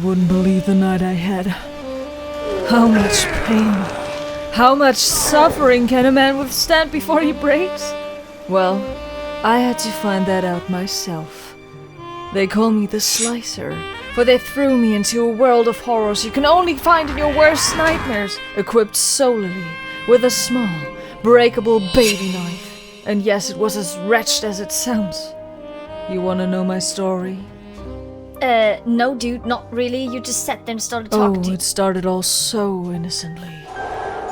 wouldn't believe the night I had. How much pain, how much suffering can a man withstand before he breaks? Well, I had to find that out myself. They call me the Slicer, for they threw me into a world of horrors you can only find in your worst nightmares, equipped solely with a small, breakable baby knife. And yes, it was as wretched as it sounds. You wanna know my story? No dude, not really. You just sat there and started talking to it started all so innocently.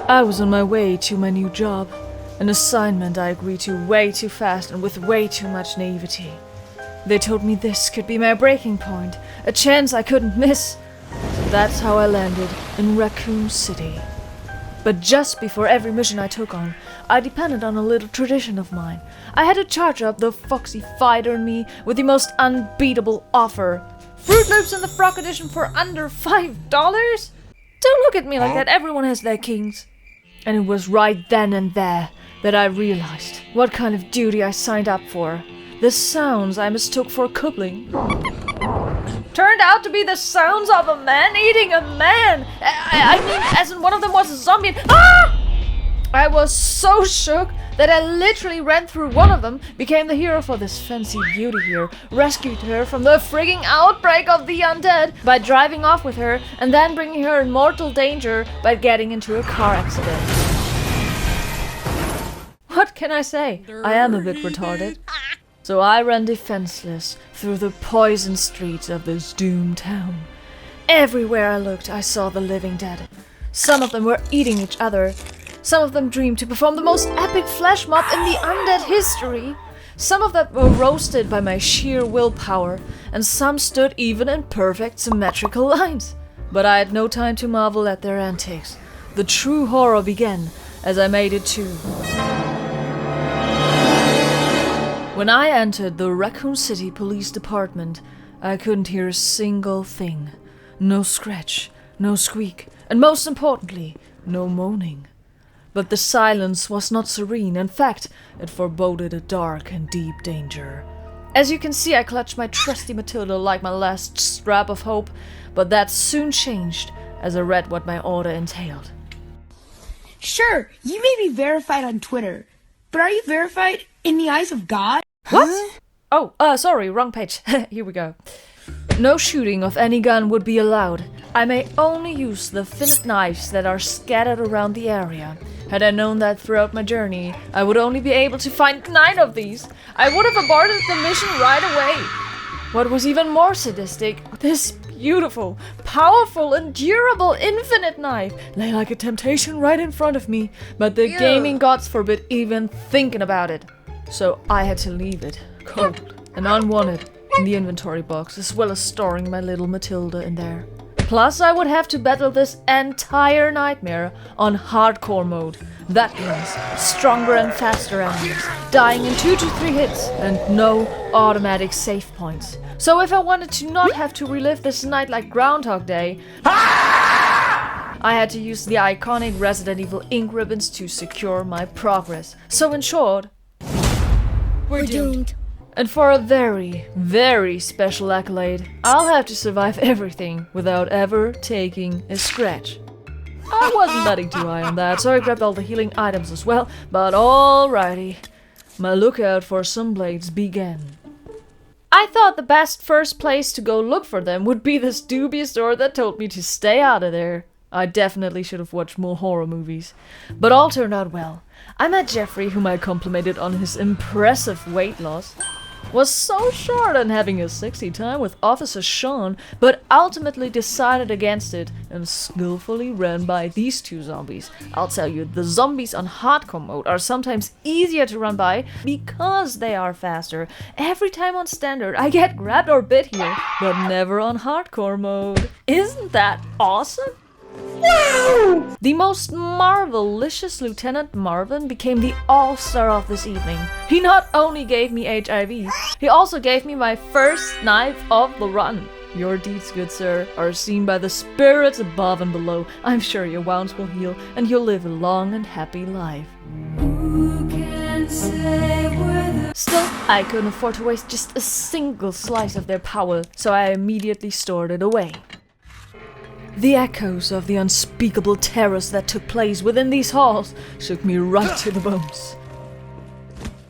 I was on my way to my new job, an assignment I agreed to way too fast and with way too much naivety. They told me this could be my breaking point, a chance I couldn't miss. So that's how I landed in Raccoon City. But just before every mission I took on, I depended on a little tradition of mine. I had to charge up the foxy fighter in me with the most unbeatable offer. Fruit Loops in the Frog Edition for under $5? Don't look at me like that, everyone has their kings. And it was right then and there that I realized what kind of duty I signed up for. The sounds I mistook for coupling turned out to be the sounds of a man eating a man. I mean, as in one of them was a zombie. Ah! I was so shook that I literally ran through one of them, became the hero for this fancy beauty here, rescued her from the frigging outbreak of the undead by driving off with her, and then bringing her in mortal danger by getting into a car accident. What can I say? I am a bit retarded. So I ran defenseless through the poison streets of this doomed town. Everywhere I looked, I saw the living dead. Some of them were eating each other. Some of them dreamed to perform the most epic flash mob in the undead history. Some of them were roasted by my sheer willpower, and some stood even in perfect symmetrical lines. But I had no time to marvel at their antics. The true horror began as I made it too. When I entered the Raccoon City Police Department, I couldn't hear a single thing. No scratch, no squeak, and most importantly, no moaning. But the silence was not serene. In fact, it foreboded a dark and deep danger. As you can see, I clutched my trusty Matilda like my last scrap of hope, but that soon changed as I read what my order entailed. Sure, you may be verified on Twitter, but are you verified in the eyes of God? What? Oh, sorry, wrong page. Here we go. No shooting of any gun would be allowed. I may only use the finite knives that are scattered around the area. Had I known that throughout my journey, I would only be able to find 9 of these, I would have aborted the mission right away. What was even more sadistic, this beautiful, powerful, and durable infinite knife lay like a temptation right in front of me, but the gaming gods forbid even thinking about it. So I had to leave it, cold and unwanted, in the inventory box, as well as storing my little Matilda in there. Plus, I would have to battle this entire nightmare on hardcore mode. That means stronger and faster enemies, dying in 2 to 3 hits, and no automatic save points. So if I wanted to not have to relive this night like Groundhog Day, I had to use the iconic Resident Evil ink ribbons to secure my progress. So in short, we're doomed. And for a very, very special accolade, I'll have to survive everything without ever taking a scratch. I wasn't betting too high on that, so I grabbed all the healing items as well, but alrighty. My lookout for some blades began. I thought the best first place to go look for them would be this dubious door that told me to stay out of there. I definitely should have watched more horror movies. But all turned out well. I met Jeffrey, whom I complimented on his impressive weight loss. Was so short on having a sexy time with Officer Sean, but ultimately decided against it and skillfully ran by these 2 zombies. I'll tell you, the zombies on hardcore mode are sometimes easier to run by because they are faster. Every time on standard I get grabbed or bit here, but never on hardcore mode. Isn't that awesome? Wow! The most marvelicious Lieutenant Marvin became the all-star of this evening. He not only gave me HIV, he also gave me my first knife of the run. Your deeds, good sir, are seen by the spirits above and below. I'm sure your wounds will heal, and you'll live a long and happy life. Who can say whether... Still, I couldn't afford to waste just a single slice of their power, so I immediately stored it away. The echoes of the unspeakable terrors that took place within these halls shook me right to the bones.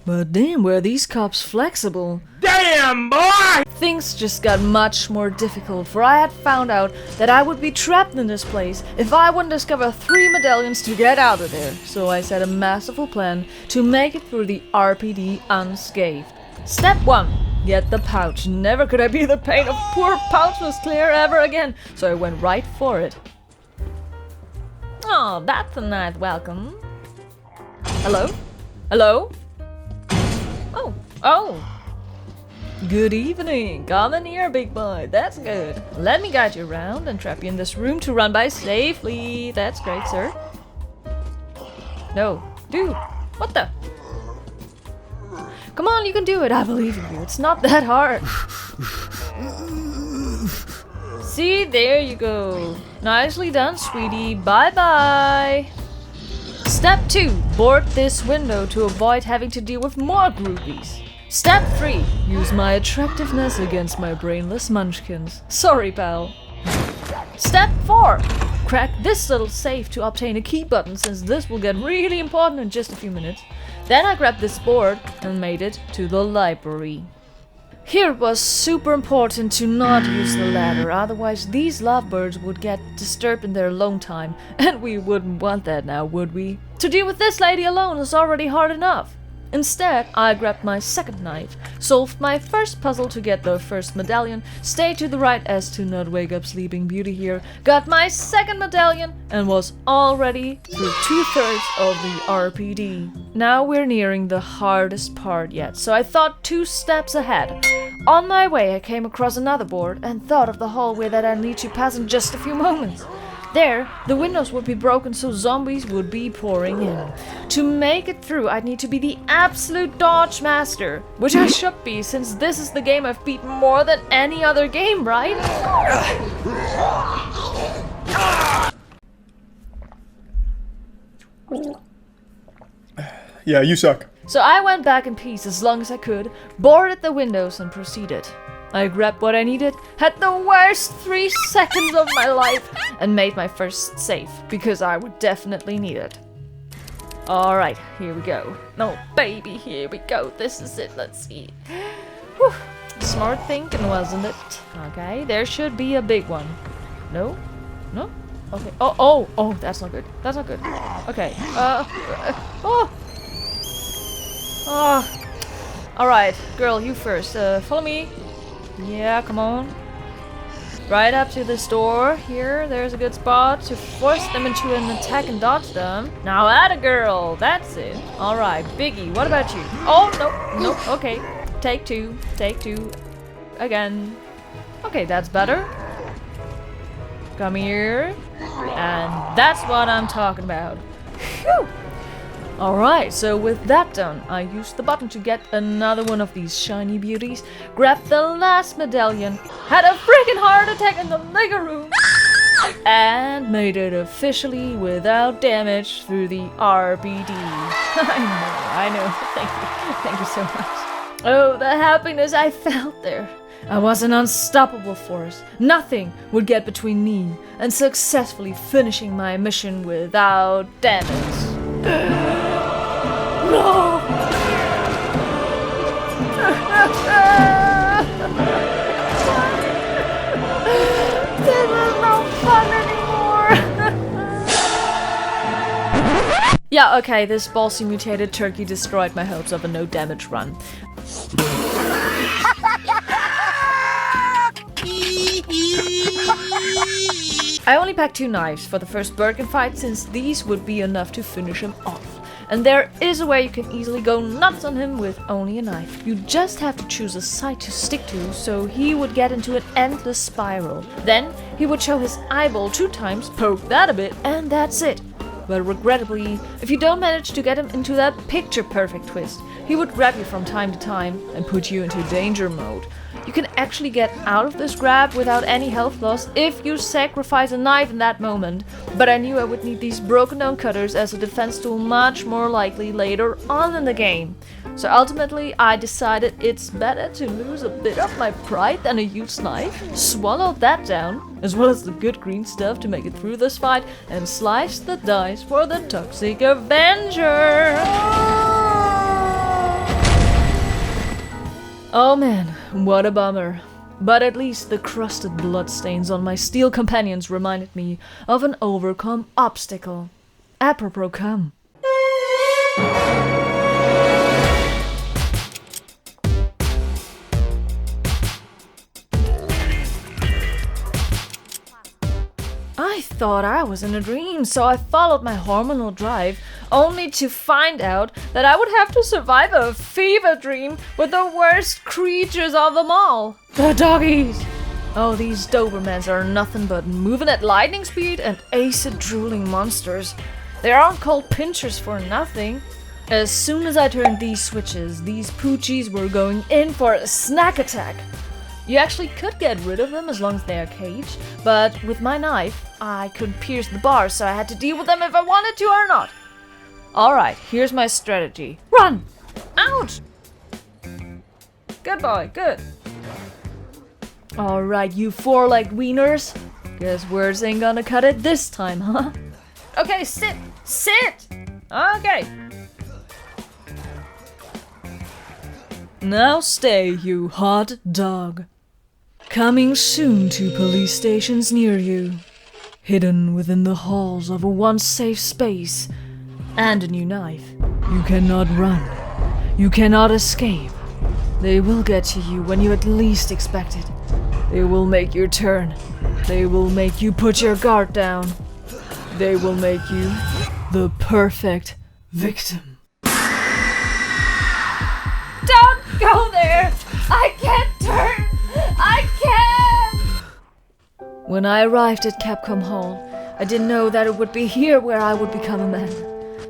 But damn, were these cops flexible. Damn, boy! Things just got much more difficult, for I had found out that I would be trapped in this place if I wouldn't discover 3 medallions to get out of there. So I set a masterful plan to make it through the RPD unscathed. Step 1. Get the pouch. Never could I be the pain of poor pouchless Claire ever again, so I went right for it. Oh, that's a nice welcome. Hello? Hello? Oh. Good evening. Come in here, big boy. That's good. Let me guide you around and trap you in this room to run by safely. That's great, sir. No. Dude, what the? Come on, you can do it. I believe in you. It's not that hard. See, there you go. Nicely done, sweetie. Bye-bye. Step 2. Board this window to avoid having to deal with more groupies. Step 3. Use my attractiveness against my brainless munchkins. Sorry, pal. Step 4. Crack this little safe to obtain a key button, since this will get really important in just a few minutes. Then I grabbed this board and made it to the library. Here it was super important to not use the ladder, otherwise these lovebirds would get disturbed in their alone time, and we wouldn't want that now, would we? To deal with this lady alone is already hard enough. Instead, I grabbed my second knife, solved my first puzzle to get the first medallion, stayed to the right as to not wake up Sleeping Beauty here, got my second medallion, and was already through 2/3 of the RPD. Now we're nearing the hardest part yet, so I thought 2 steps ahead. On my way, I came across another board and thought of the hallway that I need to pass in just a few moments. There, the windows would be broken so zombies would be pouring in. To make it through, I'd need to be the absolute dodge master, which I should be, since this is the game I've beat more than any other game, right? Yeah, you suck. So I went back in peace as long as I could, boarded the windows and proceeded. I grabbed what I needed, had the worst 3 seconds of my life, and made my first save, because I would definitely need it. Alright, here we go. Oh baby, here we go. This is it, let's see. Whew. Smart thinking, wasn't it? Okay, there should be a big one. No? No? Okay. Oh, that's not good. That's not good. Okay. Alright, girl, you first. Follow me. Yeah, come on. Right up to this door. Here, there's a good spot to force them into an attack and dodge them. Now atta girl, that's it. Alright, Biggie, what about you? Oh, no, okay. Take 2, take 2. Again. Okay, that's better. Come here. And that's what I'm talking about. Phew! Alright, so with that done, I used the button to get another one of these shiny beauties, grabbed the last medallion, had a freaking heart attack in the liquor room, and made it officially without damage through the RBD. I know, thank you so much. Oh, the happiness I felt there. I was an unstoppable force. Nothing would get between me and successfully finishing my mission without damage. No! This is no fun anymore! Yeah, okay, this ballsy mutated turkey destroyed my hopes of a no damage run. I only packed 2 knives for the first Birkin fight, since these would be enough to finish him off. And there is a way you can easily go nuts on him with only a knife. You just have to choose a side to stick to, so he would get into an endless spiral. Then he would show his eyeball 2 times, poke that a bit, and that's it. But regrettably, if you don't manage to get him into that picture-perfect twist, he would grab you from time to time and put you into danger mode. You can actually get out of this grab without any health loss if you sacrifice a knife in that moment, but I knew I would need these broken down cutters as a defense tool much more likely later on in the game. So ultimately I decided it's better to lose a bit of my pride than a used knife, swallowed that down, as well as the good green stuff to make it through this fight, and slice the dice for the Toxic Avenger! Oh man, what a bummer. But at least the crusted bloodstains on my steel companions reminded me of an overcome obstacle. Apropos come. I thought I was in a dream, so I followed my hormonal drive, only to find out that I would have to survive a fever dream with the worst creatures of them all, the doggies. Oh, these Dobermans are nothing but moving at lightning speed and acid-drooling monsters. They aren't called pinchers for nothing. As soon as I turned these switches, these poochies were going in for a snack attack. You actually could get rid of them as long as they are caged, but with my knife, I couldn't pierce the bars, so I had to deal with them if I wanted to or not. Alright, here's my strategy. Run! Ouch! Good boy, good. Alright, you four-legged wieners. Guess words ain't gonna cut it this time, huh? Okay, sit! Sit! Okay. Now stay, you hot dog. Coming soon to police stations near you. Hidden within the halls of a once safe space. And a new knife. You cannot run. You cannot escape. They will get to you when you at least expect it. They will make your turn. They will make you put your guard down. They will make you the perfect victim. Don't go there! I can't turn! I can't! When I arrived at Capcom Hall, I didn't know that it would be here where I would become a man.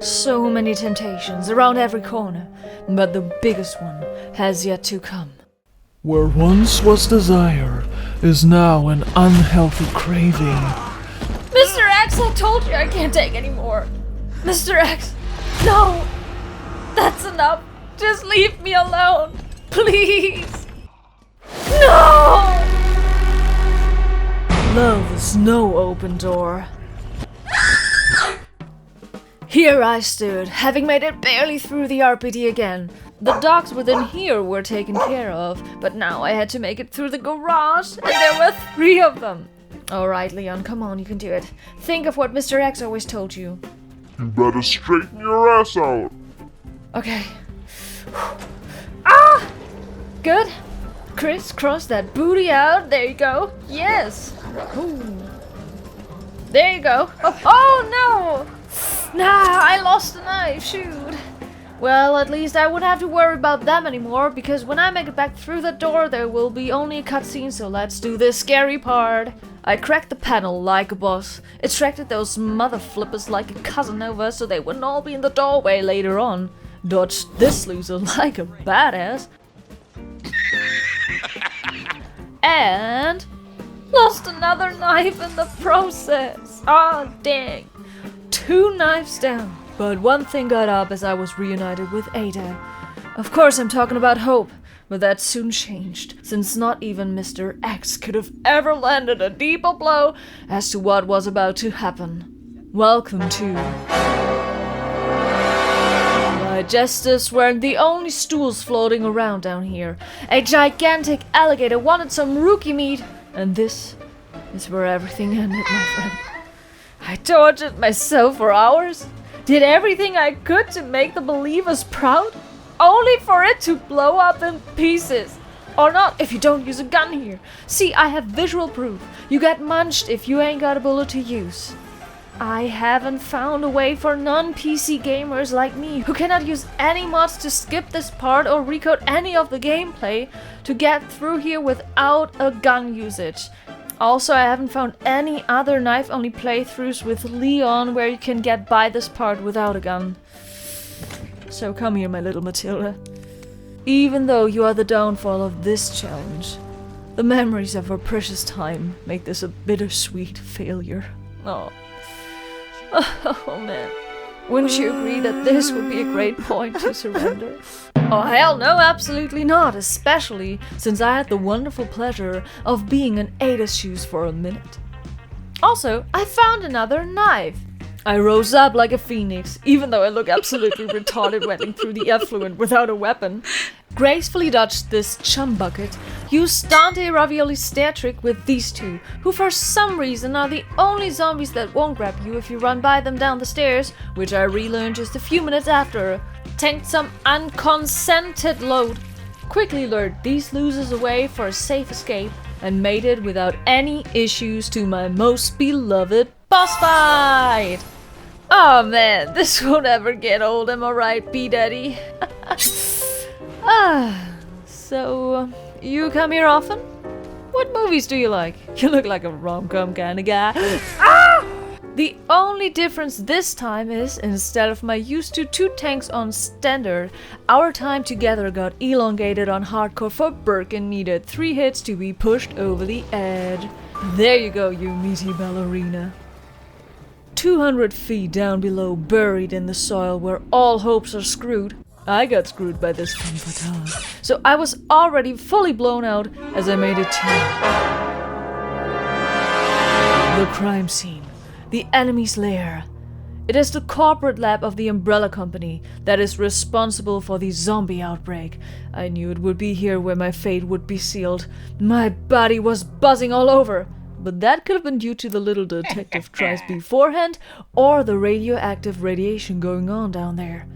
So many temptations around every corner, but the biggest one has yet to come. Where once was desire, is now an unhealthy craving. Mr. X, I told you I can't take any more. Mr. X, no! That's enough. Just leave me alone. Please. No! Love is no open door. Here I stood, having made it barely through the RPD again. The dogs within here were taken care of, but now I had to make it through the garage, and there were 3 of them. Alright, Leon, come on, you can do it. Think of what Mr. X always told you. You better straighten your ass out. Okay. Ah! Good. Crisscross that booty out. There you go. Yes. Ooh. There you go. Oh no! Nah, I lost the knife. Shoot. Well, at least I won't have to worry about them anymore, because when I make it back through the door, there will be only a cutscene, so let's do this scary part. I cracked the panel like a boss, extracted those mother flippers like a Casanova so they wouldn't all be in the doorway later on, dodged this loser like a badass, and lost another knife in the process. Ah, dang. 2 knives down. But one thing got up as I was reunited with Ada. Of course I'm talking about Hope, but that soon changed, since not even Mr. X could have ever landed a deeper blow as to what was about to happen. Welcome to... Digestives weren't the only stools floating around down here. A gigantic alligator wanted some rookie meat, and this is where everything ended, my friend. I tortured myself for hours. Did everything I could to make the believers proud, only for it to blow up in pieces. Or not if you don't use a gun here. See, I have visual proof. You get munched if you ain't got a bullet to use. I haven't found a way for non-PC gamers like me, who cannot use any mods to skip this part or recode any of the gameplay, to get through here without a gun usage. Also, I haven't found any other knife-only playthroughs with Leon where you can get by this part without a gun. So come here, my little Matilda. Even though you are the downfall of this challenge, the memories of our precious time make this a bittersweet failure. Oh. Oh man. Wouldn't you agree that this would be a great point to surrender? Oh hell no, absolutely not, especially since I had the wonderful pleasure of being in Ada's shoes for a minute. Also, I found another knife. I rose up like a phoenix, even though I look absolutely retarded wetting through the effluent without a weapon. Gracefully dodged this chum bucket, used Dante Ravioli's stare trick with these two, who for some reason are the only zombies that won't grab you if you run by them down the stairs, which I relearned just a few minutes after. Tanked some unconsented load, quickly lured these losers away for a safe escape, and made it without any issues to my most beloved boss fight! Oh man, this won't ever get old, am I right, B-Daddy? So, you come here often? What movies do you like? You look like a rom-com kind of guy. The only difference this time is, instead of my used to 2 tanks on standard, our time together got elongated on hardcore for Birkin needed 3 hits to be pushed over the edge. There you go, you meaty ballerina. 200 feet down below, buried in the soil where all hopes are screwed. I got screwed by this femme fatale, so I was already fully blown out as I made it to the crime scene. The enemy's lair. It is the corporate lab of the Umbrella Company that is responsible for the zombie outbreak. I knew it would be here where my fate would be sealed. My body was buzzing all over. But that could have been due to the little detective tries beforehand, or the radioactive radiation going on down there.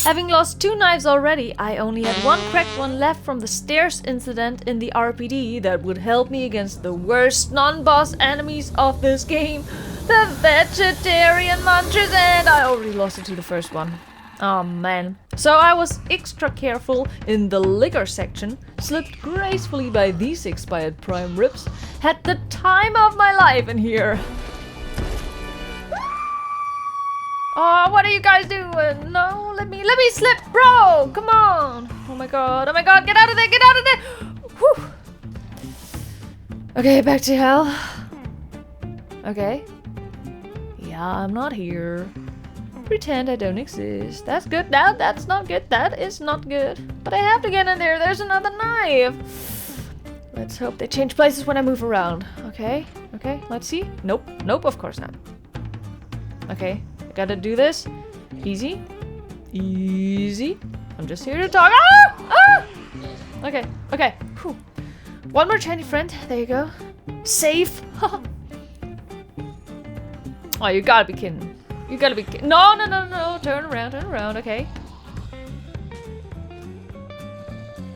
Having lost 2 knives already, I only had 1 cracked one left from the stairs incident in the RPD that would help me against the worst non-boss enemies of this game, the vegetarian munchers, and I already lost it to the first one. Oh man. So I was extra careful in the liquor section, slipped gracefully by these expired prime ribs, had the time of my life in here. Oh, what are you guys doing? No, let me slip, bro! Come on! Oh my god, get out of there, get out of there! Whew. Okay, back to hell. Okay. Yeah, I'm not here. Pretend I don't exist. That's good. No, that's not good. That is not good. But I have to get in there. There's another knife. Let's hope they change places when I move around. Okay, let's see. Nope, of course not. Okay. Gotta do this. Easy. I'm just here to talk. Okay. Whew. One more shiny friend. There you go. Safe. Oh, you gotta be kidding. No. Turn around. Okay.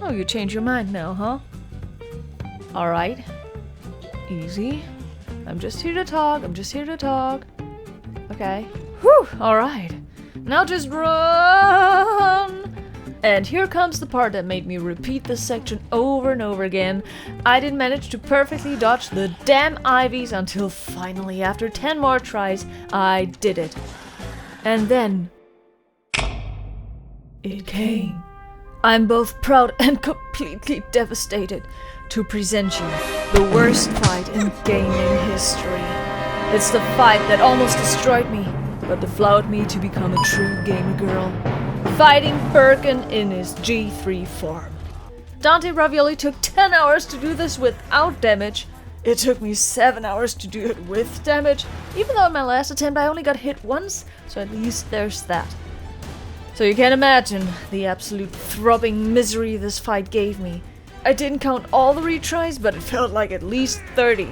Oh, you changed your mind now, huh? Alright. Easy. I'm just here to talk. Okay. Whew, alright. Now just run! And here comes the part that made me repeat this section over and over again. I didn't manage to perfectly dodge the damn ivies until finally, after 10 more tries, I did it. And then it came. I'm both proud and completely devastated to present you the worst fight in gaming history. It's the fight that almost destroyed me, but deflowered me to become a true gamer girl. Fighting Birkin in his G3 form. Dante Ravioli took 10 hours to do this without damage. It took me 7 hours to do it with damage, even though in my last attempt I only got hit once, so at least there's that. So you can imagine the absolute throbbing misery this fight gave me. I didn't count all the retries, but it felt like at least 30.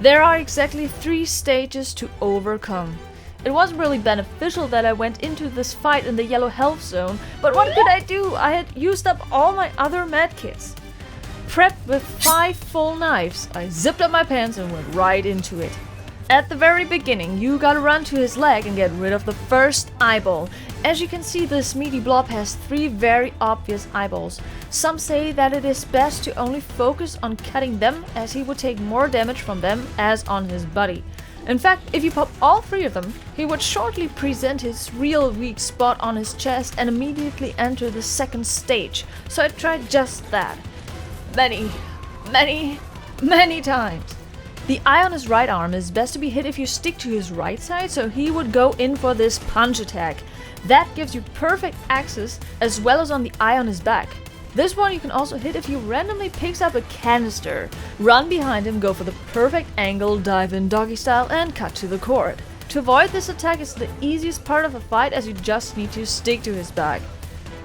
There are exactly 3 stages to overcome. It wasn't really beneficial that I went into this fight in the yellow health zone, but what could I do? I had used up all my other medkits. Prepped with 5 full knives, I zipped up my pants and went right into it. At the very beginning, you gotta run to his leg and get rid of the first eyeball. As you can see, this meaty blob has 3 very obvious eyeballs. Some say that it is best to only focus on cutting them, as he would take more damage from them as on his body. In fact, if you pop all 3 of them, he would shortly present his real weak spot on his chest and immediately enter the second stage. So I tried just that. Many times. The eye on his right arm is best to be hit if you stick to his right side, so he would go in for this punch attack. That gives you perfect access, as well as on the eye on his back. This one you can also hit if he randomly picks up a canister. Run behind him, go for the perfect angle, dive in doggy style, and cut to the cord. To avoid this attack is the easiest part of a fight, as you just need to stick to his back.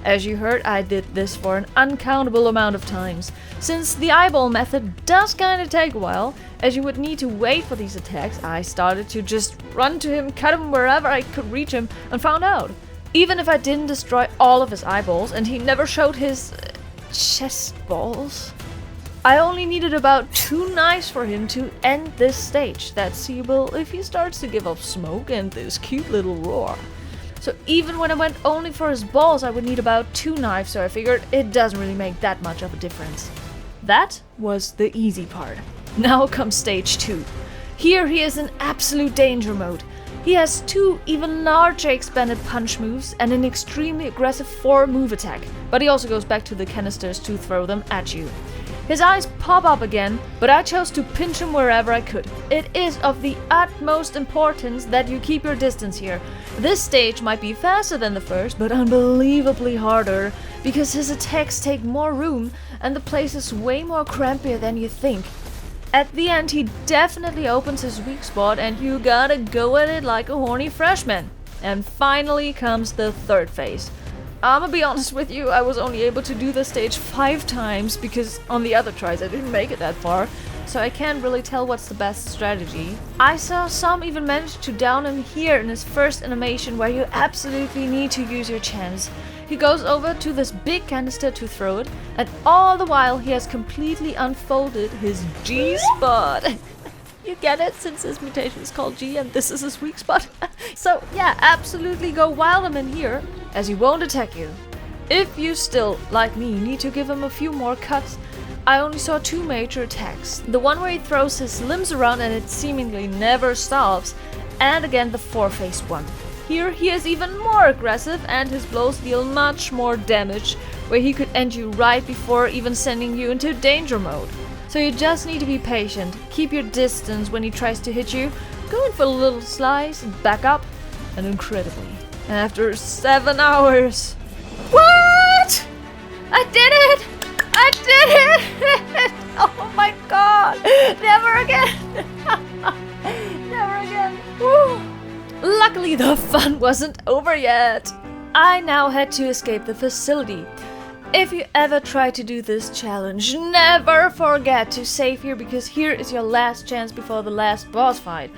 As you heard, I did this for an uncountable amount of times. Since the eyeball method does kinda take a while, as you would need to wait for these attacks, I started to just run to him, cut him wherever I could reach him, and found out. Even if I didn't destroy all of his eyeballs, and he never showed his chest balls, I only needed about 2 knives for him to end this stage. That's seeable if he starts to give off smoke and this cute little roar. So even when I went only for his balls, I would need about 2 knives, so I figured it doesn't really make that much of a difference. That was the easy part. Now comes stage 2. Here he is in absolute danger mode. He has 2 even larger expanded punch moves and an extremely aggressive 4-move attack, but he also goes back to the canisters to throw them at you. His eyes pop up again, but I chose to pinch him wherever I could. It is of the utmost importance that you keep your distance here. This stage might be faster than the first, but unbelievably harder, because his attacks take more room and the place is way more crampier than you think. At the end, he definitely opens his weak spot and you gotta go at it like a horny freshman. And finally comes the third phase. I'ma be honest with you, I was only able to do this stage 5 times because on the other tries I didn't make it that far, so I can't really tell what's the best strategy. I saw some even manage to down him here in his first animation, where you absolutely need to use your chance. He goes over to this big canister to throw it, and all the while he has completely unfolded his G-spot. You get it, since his mutation is called G and this is his weak spot. So yeah, absolutely go wild him in here, as he won't attack you. If you still, like me, need to give him a few more cuts, I only saw 2 major attacks. The one where he throws his limbs around and it seemingly never stops, and again the 4-phased one. Here he is even more aggressive and his blows deal much more damage, where he could end you right before even sending you into danger mode. So you just need to be patient, keep your distance when he tries to hit you, go in for a little slice, back up, and incredibly, after 7 hours... What?! I did it! I did it! Oh my god! Never again! Never again! Woo. Luckily the fun wasn't over yet! I now had to escape the facility. If you ever try to do this challenge, never forget to save here, because here is your last chance before the last boss fight.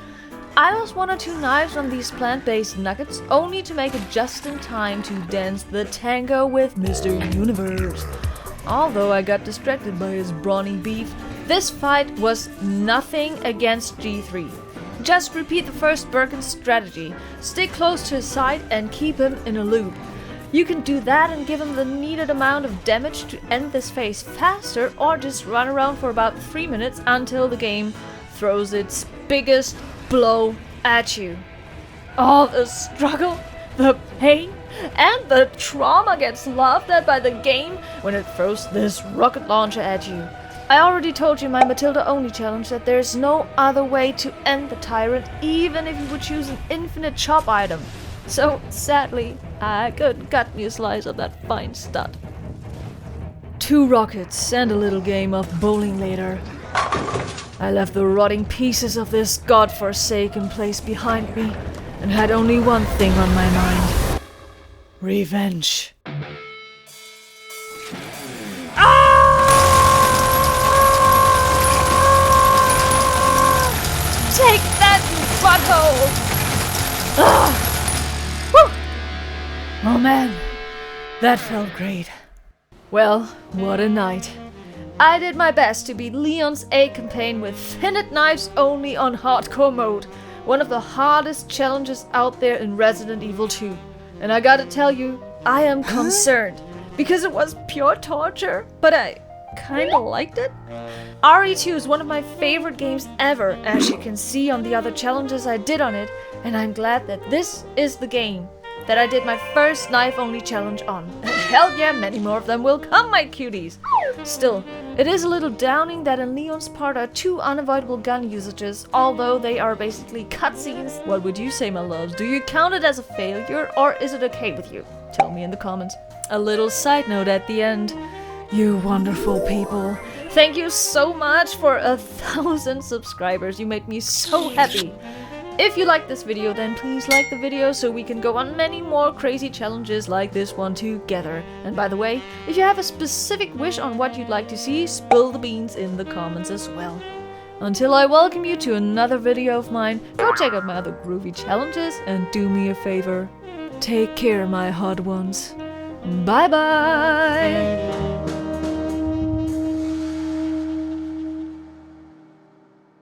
I lost 1 or 2 knives on these plant-based nuggets, only to make it just in time to dance the tango with Mr. Universe. Although I got distracted by his brawny beef, this fight was nothing against G3. Just repeat the first Birkin strategy, stick close to his side and keep him in a loop. You can do that and give him the needed amount of damage to end this phase faster, or just run around for about 3 minutes until the game throws its biggest blow at you. All the struggle, the pain, and the trauma gets laughed at by the game when it throws this rocket launcher at you. I already told you in my Matilda only challenge that there's no other way to end the tyrant, even if you would choose an infinite chop item. So, sadly, I couldn't cut me a slice of that fine stud. 2 rockets and a little game of bowling later, I left the rotting pieces of this godforsaken place behind me and had only one thing on my mind: revenge. Take that, you butthole! Oh man, that felt great. Well, what a night. I did my best to beat Leon's A campaign with finite knives only on hardcore mode, one of the hardest challenges out there in Resident Evil 2. And I gotta tell you, I am concerned, because it was pure torture, but I kinda liked it. RE2 is one of my favorite games ever, as you can see on the other challenges I did on it, and I'm glad that this is the game that I did my first knife-only challenge on. Hell yeah, many more of them will come, my cuties! Still, it is a little downing that in Leon's part are 2 unavoidable gun usages, although they are basically cutscenes. What would you say, my loves? Do you count it as a failure, or is it okay with you? Tell me in the comments. A little side note at the end. You wonderful people. Thank you so much for 1,000 subscribers. You made me so happy. If you liked this video, then please like the video so we can go on many more crazy challenges like this one together. And by the way, if you have a specific wish on what you'd like to see, spill the beans in the comments as well. Until I welcome you to another video of mine, go check out my other groovy challenges and do me a favor. Take care, my hot ones. Bye bye!